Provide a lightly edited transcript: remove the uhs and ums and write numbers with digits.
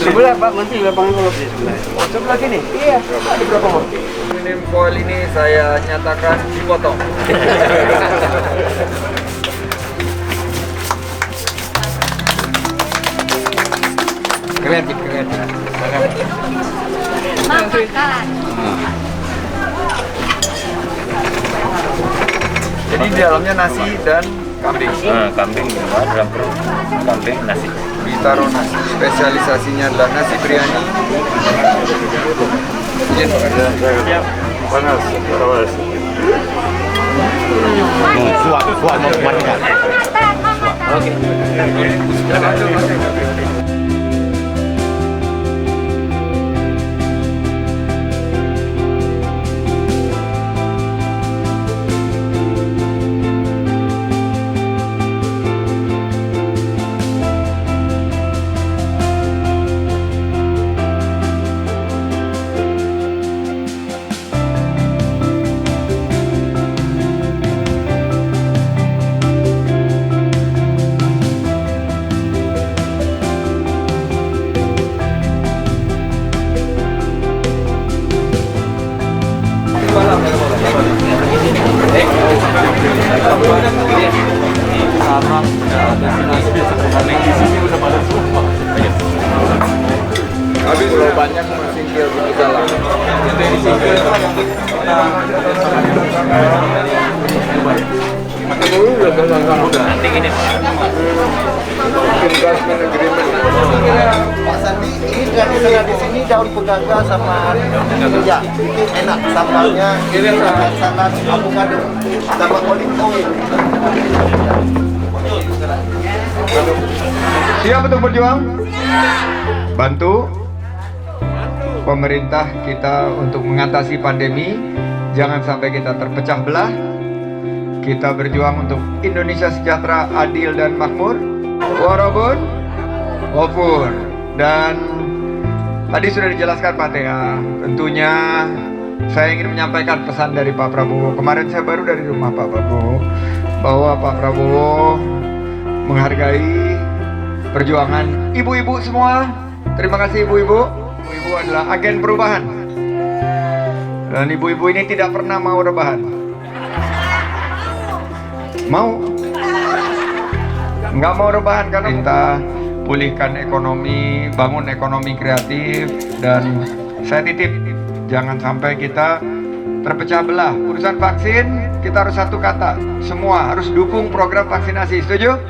Sebelah Pak Menteri lapangan golf di sebelah. Sebelah sini. Iya. Ada berapa Pak? Ini foil ini saya nyatakan dipotong. Kreatif. Makan. Jadi di dalamnya nasi dan kambing. Kambing dalam perut, kambing nasi. Ditaruh nasi. Spesialisasinya adalah nasi biryani. Siap. Panas. Suap warga. Oke. Habis kalau banyak singkir di dalam. Itu yang singkir. Nanti gini. Investment agreement. Pak Sandi, ini tradisional di sini daun pegaga sama ya, itu enak sambalnya, salad avocado sama olive oil. Siap untuk berjuang? Bantu pemerintah kita untuk mengatasi pandemi. Jangan sampai kita terpecah belah. Kita berjuang untuk Indonesia sejahtera, adil dan makmur. Warobun, wafur. Dan tadi sudah dijelaskan Pak Tea. Tentunya saya ingin menyampaikan pesan dari Pak Prabowo. Kemarin saya baru dari rumah Pak Prabowo, bahwa Pak Prabowo menghargai perjuangan ibu-ibu semua. Terima kasih ibu-ibu. Ibu-ibu adalah agen perubahan. Dan ibu-ibu ini tidak pernah mau rebahan. Mau? Nggak mau rebahan karena kita pulihkan ekonomi, bangun ekonomi kreatif. Dan saya titip, jangan sampai kita terpecah belah. Urusan vaksin, kita harus satu kata. Semua harus dukung program vaksinasi. Setuju?